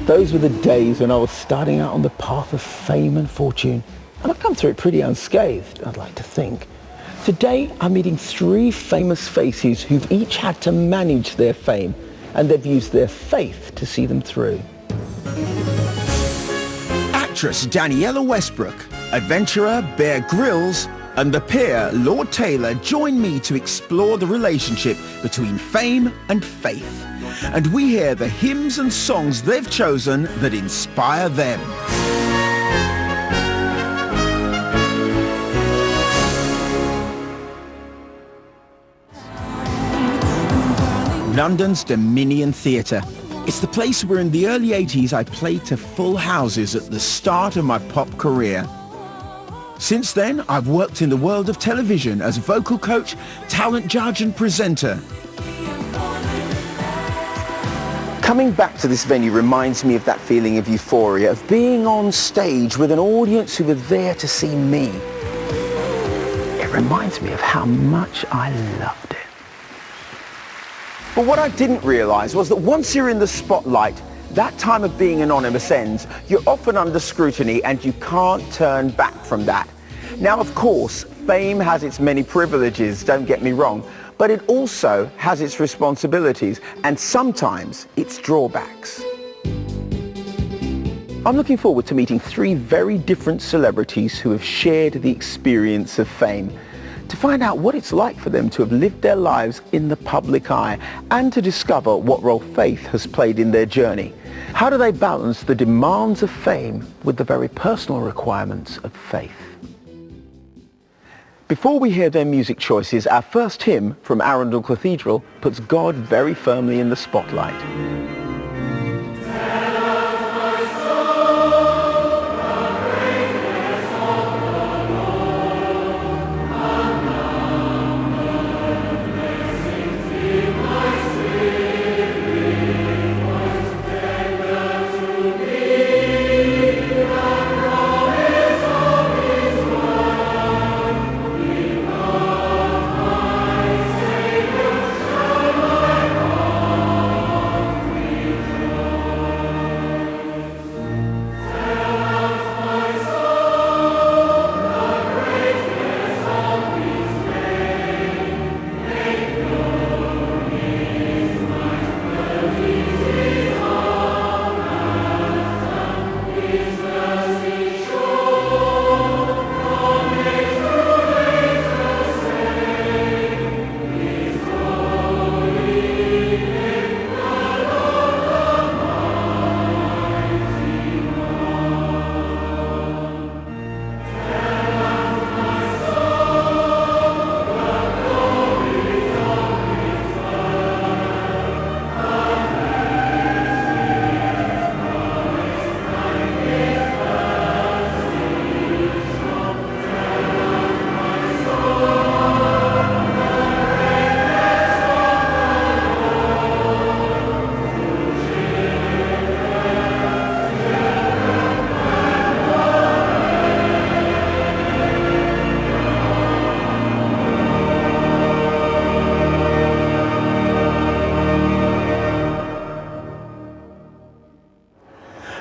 Those were the days when I was starting out on the path of fame and fortune, and I've come through it pretty unscathed, I'd like to think. Today, I'm meeting three famous faces who've each had to manage their fame, and they've used their faith to see them through. Actress Daniela Westbrook, adventurer Bear Grylls, and the peer Lord Taylor join me to explore the relationship between fame and faith. And we hear the hymns and songs they've chosen that inspire them. London's Dominion Theatre. It's the place where in the early 80s I played to full houses at the start of my pop career. Since then, I've worked in the world of television as vocal coach, talent judge and presenter. Coming back to this venue reminds me of that feeling of euphoria, of being on stage with an audience who were there to see me. It reminds me of how much I loved it. But what I didn't realise was that once you're in the spotlight, that time of being anonymous ends. You're often under scrutiny and you can't turn back from that. Now, of course, fame has its many privileges, don't get me wrong, but it also has its responsibilities and sometimes its drawbacks. I'm looking forward to meeting three very different celebrities who have shared the experience of fame, to find out what it's like for them to have lived their lives in the public eye and to discover what role faith has played in their journey. How do they balance the demands of fame with the very personal requirements of faith? Before we hear their music choices, our first hymn from Arundel Cathedral puts God very firmly in the spotlight.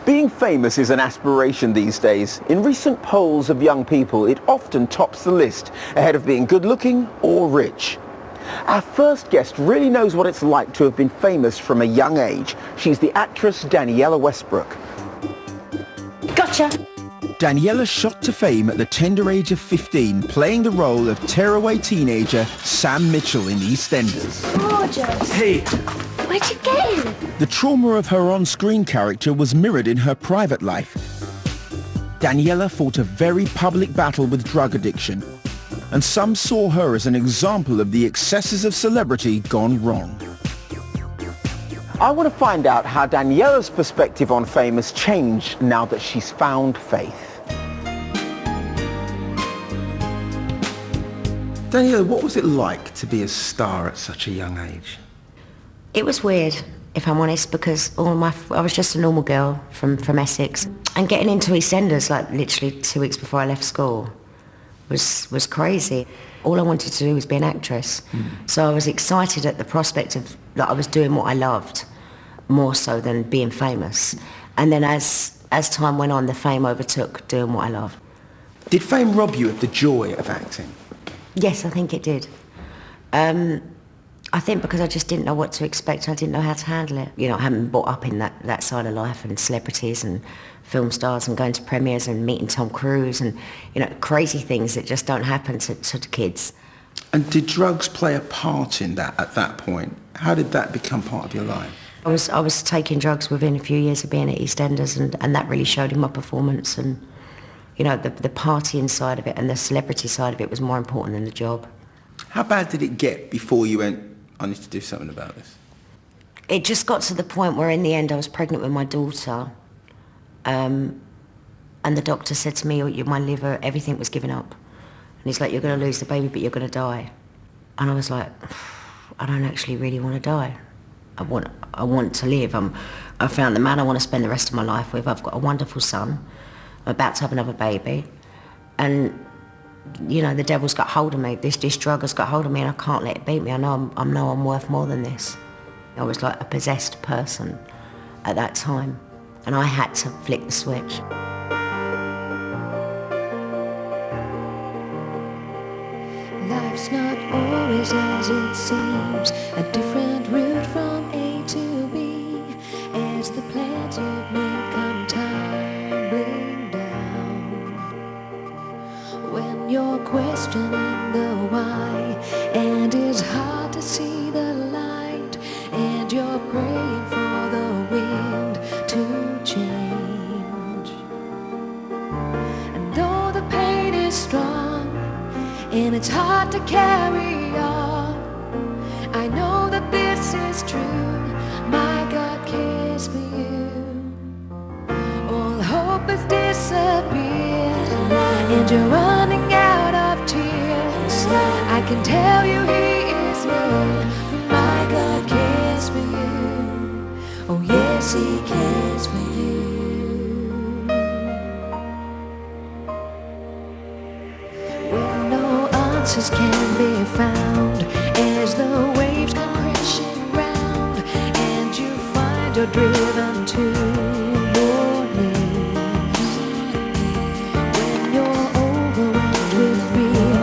Being famous is an aspiration these days. In recent polls of young people, it often tops the list, ahead of being good-looking or rich. Our first guest really knows what it's like to have been famous from a young age. She's the actress Daniela Westbrook. Gotcha! Daniela shot to fame at the tender age of 15, playing the role of tearaway teenager Sam Mitchell in EastEnders. Gorgeous! Hey! Where'd you get him? The trauma of her on-screen character was mirrored in her private life. Daniela fought a very public battle with drug addiction, and some saw her as an example of the excesses of celebrity gone wrong. I want to find out how Daniela's perspective on fame has changed now that she's found faith. Daniela, what was it like to be a star at such a young age? It was weird, if I'm honest, because I was just a normal girl from Essex. And getting into EastEnders, like literally 2 weeks before I left school, was crazy. All I wanted to do was be an actress. So I was excited at the prospect of that I was doing what I loved, more so than being famous. And then as time went on, the fame overtook doing what I love. Did fame rob you of the joy of acting? Yes, I think it did. I think because I just didn't know what to expect. I didn't know how to handle it. You know, I hadn't been brought up in that side of life, and celebrities and film stars and going to premieres and meeting Tom Cruise and, you know, crazy things that just don't happen to the kids. And did drugs play a part in that at that point? How did that become part of your life? I was taking drugs within a few years of being at EastEnders, and that really showed in my performance. And, you know, the partying side of it and the celebrity side of it was more important than the job. How bad did it get before you went, I need to do something about this? It just got to the point where in the end I was pregnant with my daughter, and the doctor said to me, my liver, everything was giving up. And he's like, you're going to lose the baby, but you're going to die. And I was like, I don't actually really want to die. I want to live. I found the man I want to spend the rest of my life with. I've got a wonderful son. I'm about to have another baby. And, you know, the devil's got hold of me. This drug has got hold of me, and I can't let it beat me. I know I'm worth more than this. I was like a possessed person at that time, and I had to flick the switch. Life's not always as it seems, a different route from A to B, as the plans you make come tumbling down. When you're questioning the why, and it's hard to see the light, and you're praying for the wind to change. And though the pain is strong, and it's hard to carry on, I know that this is true. My God cares for you. All hope has disappeared, and you're running out of tears. I can tell you He is near. My God cares for you. Oh yes, He cares for you. When no answers can be found, as the waves come crashing round, and you find you're driven to your knees. When you're overwhelmed with fear,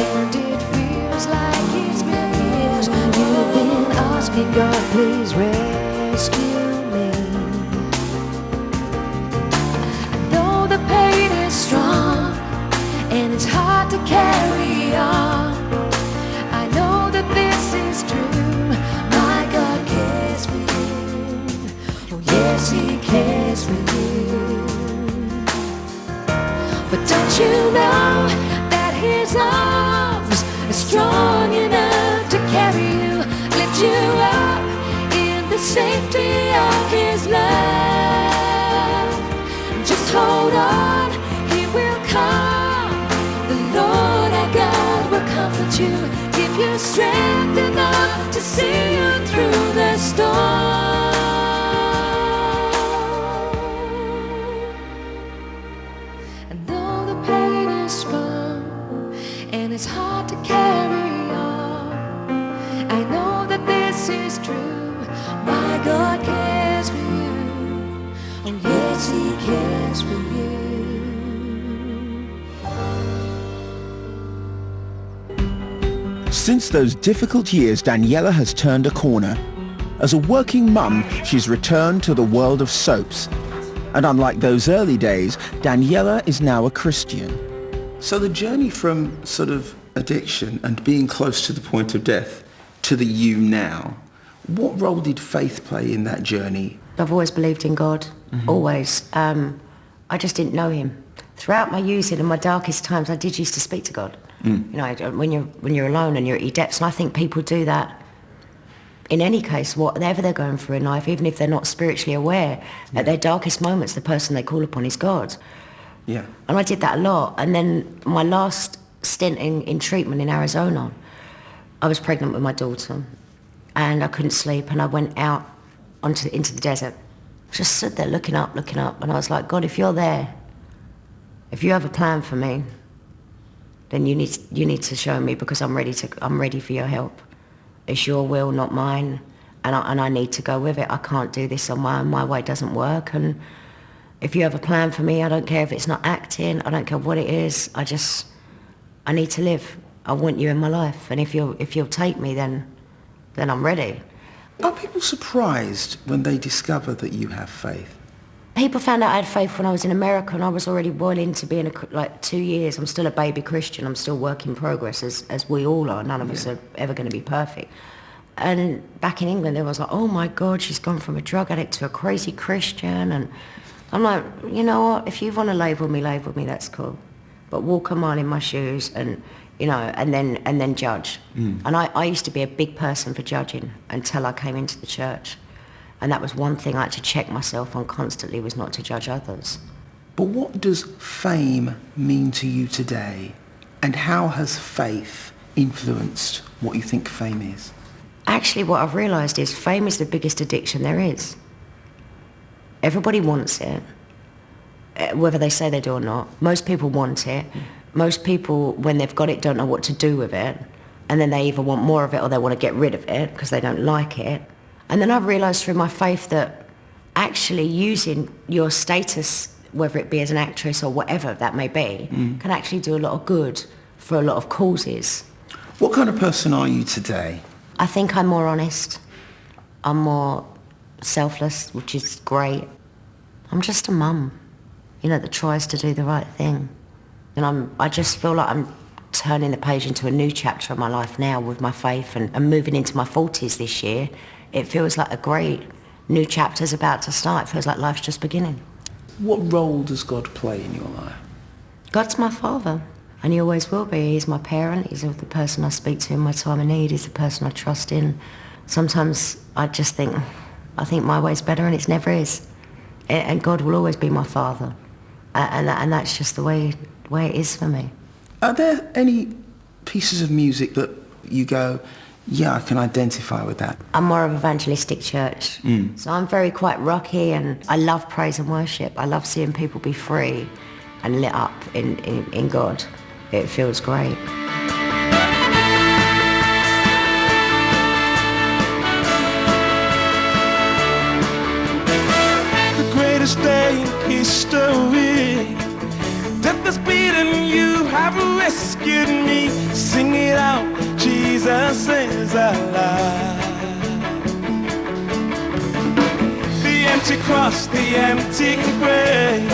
and it feels like it's been years, you've been asking God, please rescue me. I know the pain is strong, and it's hard to carry on. I know that this is true. My God cares for you. Oh yes, He cares for you. But don't you know that His arms are strong enough to carry you, lift you up in the safety of His love? Just hold on, He will come. The Lord our God will comfort you, give you strength enough to see you through the storm. And though the pain is strong, and it's hard to carry on, I know that this is true. My God cares for you. Oh yes, He cares for you. Since those difficult years, Daniela has turned a corner. As a working mum, she's returned to the world of soaps. And unlike those early days, Daniela is now a Christian. So the journey from sort of addiction and being close to the point of death to the you now, what role did faith play in that journey? I've always believed in God, always. I just didn't know Him. Throughout my youth and in my darkest times, I did used to speak to God. You know, when you're alone and you're at your depths, and I think people do that in any case, whatever they're going through in life, even if they're not spiritually aware, at their darkest moments, the person they call upon is God. Yeah. And I did that a lot. And then my last stint in treatment in Arizona, I was pregnant with my daughter, and I couldn't sleep, and I went out into the desert, just stood there looking up, and I was like, God, if you're there, if you have a plan for me, then you need to show me, because I'm ready for your help. It's your will, not mine. and I need to go with it. I can't do this on my own. My way doesn't work. And if you have a plan for me, I don't care if it's not acting. I don't care what it is. I need to live. I want you in my life. And if you'll take me, then I'm ready. Are people surprised when they discover that you have faith? People found out I had faith when I was in America, and I was already well into being like 2 years. I'm still a baby Christian. I'm still work in progress, as we all are. None of us are ever going to be perfect. And back in England, I was like, oh my God, she's gone from a drug addict to a crazy Christian. And I'm like, you know what? If you want to label me, that's cool. But walk a mile in my shoes, and and then judge. And I used to be a big person for judging until I came into the church. And that was one thing I had to check myself on constantly, was not to judge others. But what does fame mean to you today? And how has faith influenced what you think fame is? Actually, what I've realised is fame is the biggest addiction there is. Everybody wants it, whether they say they do or not. Most people want it. Most people, when they've got it, don't know what to do with it. And then they either want more of it or they want to get rid of it because they don't like it. And then I've realised through my faith that actually using your status, whether it be as an actress or whatever that may be, can actually do a lot of good for a lot of causes. What kind of person are you today? I think I'm more honest. I'm more selfless, which is great. I'm just a mum, that tries to do the right thing. And I just feel like I'm turning the page into a new chapter of my life now with my faith, and moving into my 40s this year. It feels like a great new chapter's about to start. It feels like life's just beginning. What role does God play in your life? God's my father, and he always will be. He's my parent. He's the person I speak to in my time of need. He's the person I trust in. Sometimes I just think my way's better, and it's never is. And God will always be my father. And that's just the way it is for me. Are there any pieces of music that you go, yeah, I can identify with that? I'm more of evangelistic church. So I'm very quite rocky, and I love praise and worship. I love seeing people be free and lit up in God. It feels great. The greatest day in history. Death is beaten, you have rescued me. Sing it out, Jesus is alive. The empty cross, the empty grave.